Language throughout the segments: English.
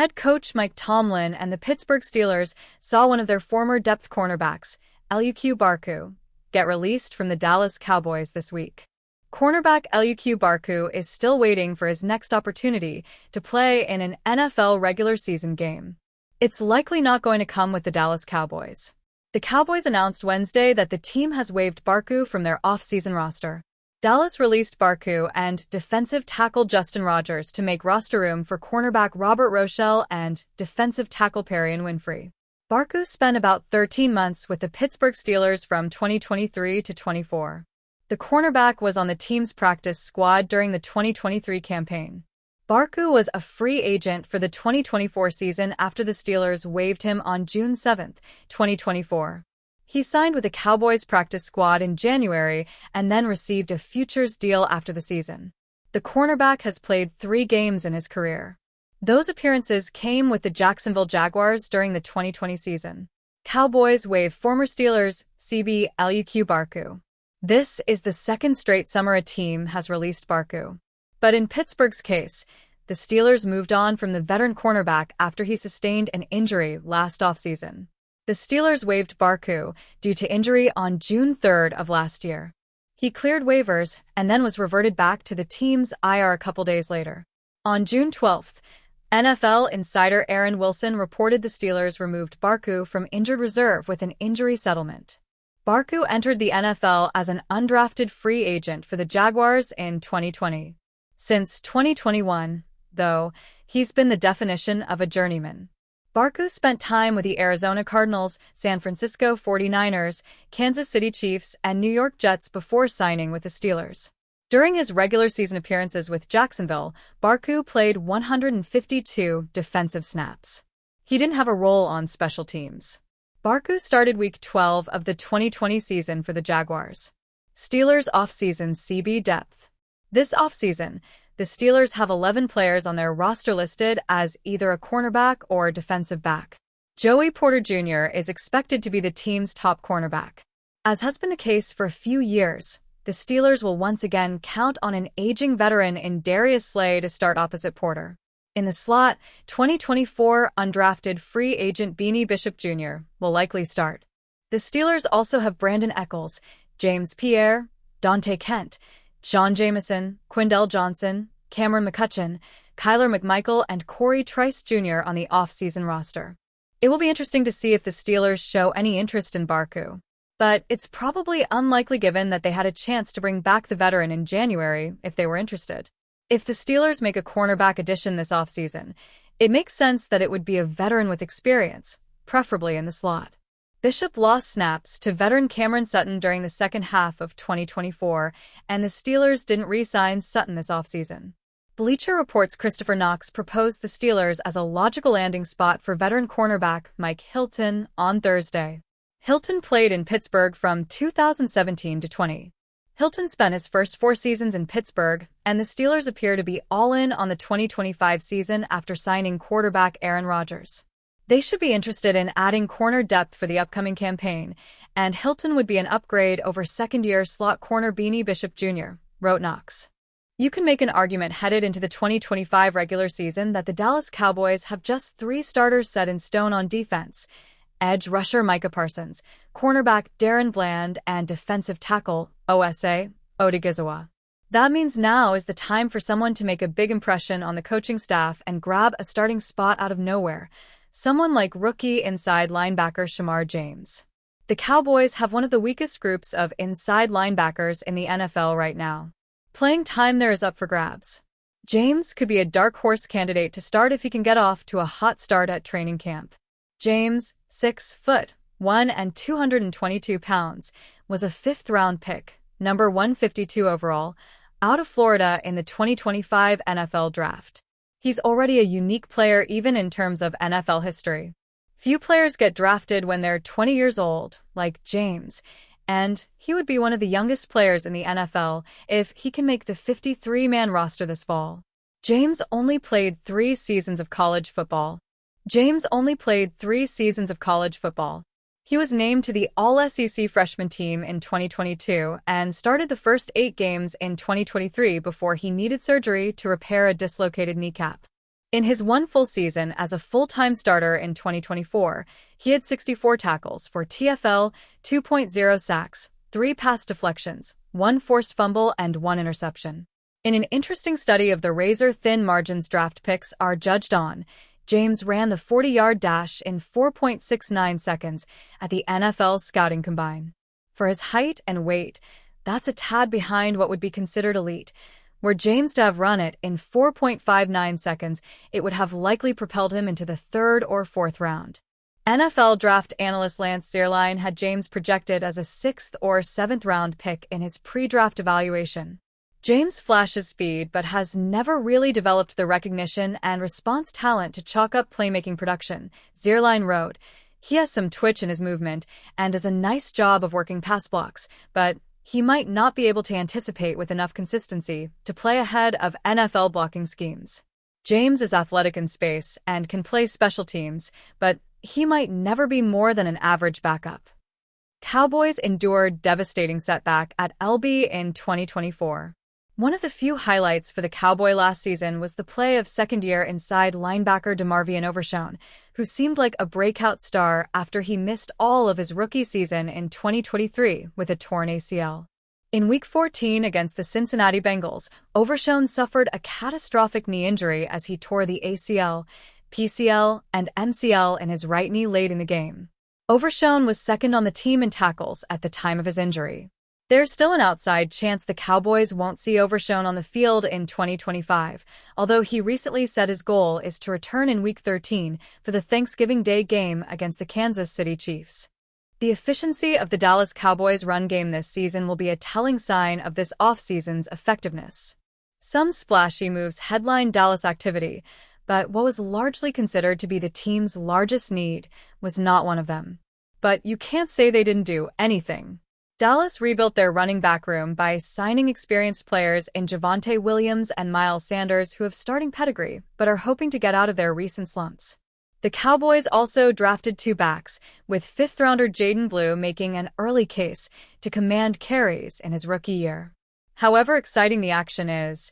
Head coach Mike Tomlin and the Pittsburgh Steelers saw one of their former depth cornerbacks, Luq Barku, get released from the Dallas Cowboys this week. Cornerback Luq Barku is still waiting for his next opportunity to play in an NFL regular season game. It's likely not going to come with the Dallas Cowboys. The Cowboys announced Wednesday that the team has waived Barku from their off-season roster. Dallas released Barku and defensive tackle Justin Rogers to make roster room for cornerback Robert Rochelle and defensive tackle Perrion Winfrey. Barku spent about 13 months with the Pittsburgh Steelers from 2023 to 24. The cornerback was on the team's practice squad during the 2023 campaign. Barku was a free agent for the 2024 season after the Steelers waived him on June 7, 2024. He signed with the Cowboys practice squad in January and then received a futures deal after the season. The cornerback has played 3 games in his career. Those appearances came with the Jacksonville Jaguars during the 2020 season. Cowboys waived former Steelers CB Luq Barku. This is the second straight summer a team has released Barku. But in Pittsburgh's case, the Steelers moved on from the veteran cornerback after he sustained an injury last offseason. The Steelers waived Barku due to injury on June 3rd of last year. He cleared waivers and then was reverted back to the team's IR a couple days later. On June 12th, NFL insider Aaron Wilson reported the Steelers removed Barku from injured reserve with an injury settlement. Barku entered the NFL as an undrafted free agent for the Jaguars in 2020. Since 2021, though, he's been the definition of a journeyman. Barku spent time with the Arizona Cardinals, San Francisco 49ers, Kansas City Chiefs, and New York Jets before signing with the Steelers. During his regular season appearances with Jacksonville, Barku played 152 defensive snaps. He didn't have a role on special teams. Barku started Week 12 of the 2020 season for the Jaguars. Steelers offseason CB depth. This offseason, the Steelers have 11 players on their roster listed as either a cornerback or a defensive back. Joey Porter Jr. is expected to be the team's top cornerback. As has been the case for a few years, the Steelers will once again count on an aging veteran in Darius Slay to start opposite Porter. In the slot, 2024 undrafted free agent Beanie Bishop Jr. will likely start. The Steelers also have Brandon Echols, James Pierre, Dante Kent, Sean Jamison, Quindell Johnson, Cameron McCutcheon, Kyler McMichael, and Corey Trice Jr. on the off-season roster. It will be interesting to see if the Steelers show any interest in Barku, but it's probably unlikely given that they had a chance to bring back the veteran in January if they were interested. If the Steelers make a cornerback addition this offseason, it makes sense that it would be a veteran with experience, preferably in the slot. Bishop lost snaps to veteran Cameron Sutton during the second half of 2024, and the Steelers didn't re-sign Sutton this offseason. Bleacher Report's Christopher Knox proposed the Steelers as a logical landing spot for veteran cornerback Mike Hilton on Thursday. Hilton played in Pittsburgh from 2017 to 20. Hilton spent his first 4 seasons in Pittsburgh, and the Steelers appear to be all in on the 2025 season after signing quarterback Aaron Rodgers. They should be interested in adding corner depth for the upcoming campaign, and Hilton would be an upgrade over second-year slot corner Beanie Bishop Jr., wrote Knox. You can make an argument headed into the 2025 regular season that the Dallas Cowboys have just 3 starters set in stone on defense: edge rusher Micah Parsons, cornerback Darren Bland, and defensive tackle OSA Odigizua. That means now is the time for someone to make a big impression on the coaching staff and grab a starting spot out of nowhere. Someone like rookie inside linebacker Shamar James. The Cowboys have one of the weakest groups of inside linebackers in the NFL right now. Playing time there is up for grabs. James could be a dark horse candidate to start if he can get off to a hot start at training camp. James, 6'1" and 222 pounds, was a 5th-round pick, number 152 overall, out of Florida in the 2025 NFL Draft. He's already a unique player even in terms of NFL history. Few players get drafted when they're 20 years old, like James, and he would be one of the youngest players in the NFL if he can make the 53-man roster this fall. James only played 3 seasons of college football. He was named to the All-SEC freshman team in 2022 and started the first 8 games in 2023 before he needed surgery to repair a dislocated kneecap. In his one full season as a full-time starter in 2024, he had 64 tackles for TFL, 2.0 sacks, 3 pass deflections, 1 forced fumble, and 1 interception. In an interesting study of the razor-thin margins draft picks are judged on, James ran the 40-yard dash in 4.69 seconds at the NFL Scouting Combine. For his height and weight, that's a tad behind what would be considered elite. Were James to have run it in 4.59 seconds, it would have likely propelled him into the 3rd or 4th round. NFL draft analyst Lance Zierlein had James projected as a 6th or 7th round pick in his pre-draft evaluation. James flashes speed but has never really developed the recognition and response talent to chalk up playmaking production, Zierlein wrote. He has some twitch in his movement and does a nice job of working pass blocks, but he might not be able to anticipate with enough consistency to play ahead of NFL blocking schemes. James is athletic in space and can play special teams, but he might never be more than an average backup. Cowboys endured devastating setback at LB in 2024. One of the few highlights for the Cowboy last season was the play of second-year inside linebacker DeMarvion Overshown, who seemed like a breakout star after he missed all of his rookie season in 2023 with a torn ACL. In Week 14 against the Cincinnati Bengals, Overshown suffered a catastrophic knee injury as he tore the ACL, PCL, and MCL in his right knee late in the game. Overshown was second on the team in tackles at the time of his injury. There's still an outside chance the Cowboys won't see Overshown on the field in 2025, although he recently said his goal is to return in Week 13 for the Thanksgiving Day game against the Kansas City Chiefs. The efficiency of the Dallas Cowboys' run game this season will be a telling sign of this offseason's effectiveness. Some splashy moves headline Dallas activity, but what was largely considered to be the team's largest need was not one of them. But you can't say they didn't do anything. Dallas rebuilt their running back room by signing experienced players in Javonte Williams and Miles Sanders who have starting pedigree but are hoping to get out of their recent slumps. The Cowboys also drafted 2 backs, with 5th-rounder Jaden Blue making an early case to command carries in his rookie year. However exciting the action is,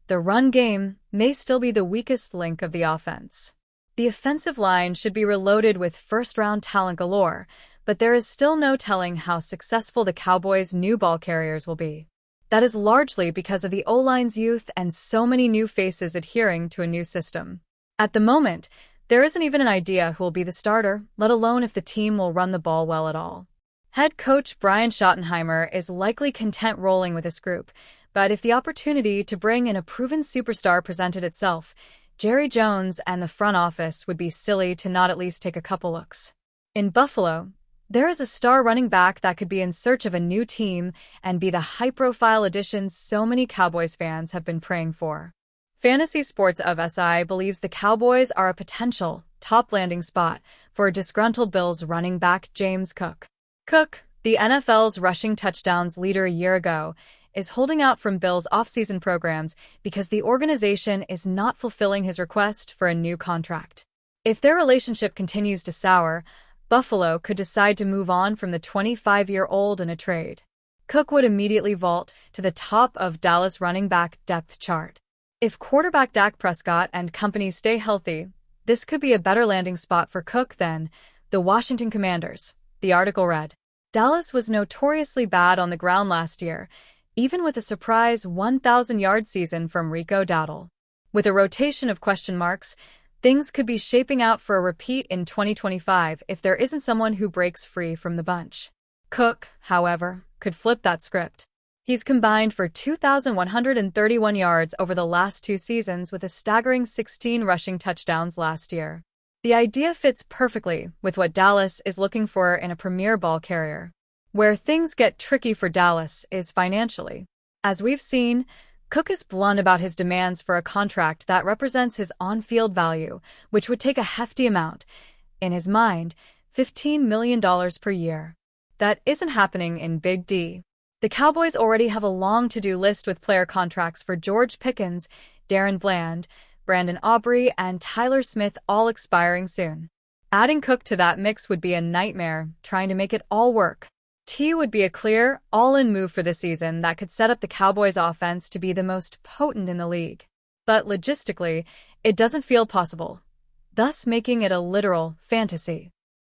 the run game may still be the weakest link of the offense. The offensive line should be reloaded with first-round talent galore, but there is still no telling how successful the Cowboys' new ball carriers will be. That is largely because of the O-line's youth and so many new faces adhering to a new system. At the moment, there isn't even an idea who will be the starter, let alone if the team will run the ball well at all. Head coach Brian Schottenheimer is likely content rolling with this group, but if the opportunity to bring in a proven superstar presented itself, Jerry Jones and the front office would be silly to not at least take a couple looks. In Buffalo, there is a star running back that could be in search of a new team and be the high-profile addition so many Cowboys fans have been praying for. Fantasy Sports of SI believes the Cowboys are a potential top landing spot for disgruntled Bills running back James Cook. Cook, the NFL's rushing touchdowns leader a year ago, is holding out from Bills' offseason programs because the organization is not fulfilling his request for a new contract. If their relationship continues to sour, Buffalo could decide to move on from the 25-year-old in a trade. Cook would immediately vault to the top of Dallas running back depth chart. If quarterback Dak Prescott and company stay healthy, this could be a better landing spot for Cook than the Washington Commanders, the article read. Dallas was notoriously bad on the ground last year, even with a surprise 1,000-yard season from Rico Dowdle. With a rotation of question marks, things could be shaping out for a repeat in 2025 if there isn't someone who breaks free from the bunch. Cook, however, could flip that script. He's combined for 2,131 yards over the last 2 seasons with a staggering 16 rushing touchdowns last year. The idea fits perfectly with what Dallas is looking for in a premier ball carrier. Where things get tricky for Dallas is financially. As we've seen, Cook is blunt about his demands for a contract that represents his on-field value, which would take a hefty amount. In his mind, $15 million per year. That isn't happening in Big D. The Cowboys already have a long to-do list with player contracts for George Pickens, Darren Bland, Brandon Aubrey, and Tyler Smith all expiring soon. Adding Cook to that mix would be a nightmare, trying to make it all work. T would be a clear, all-in move for the season that could set up the Cowboys' offense to be the most potent in the league. But logistically, It doesn't feel possible, thus making it a literal fantasy.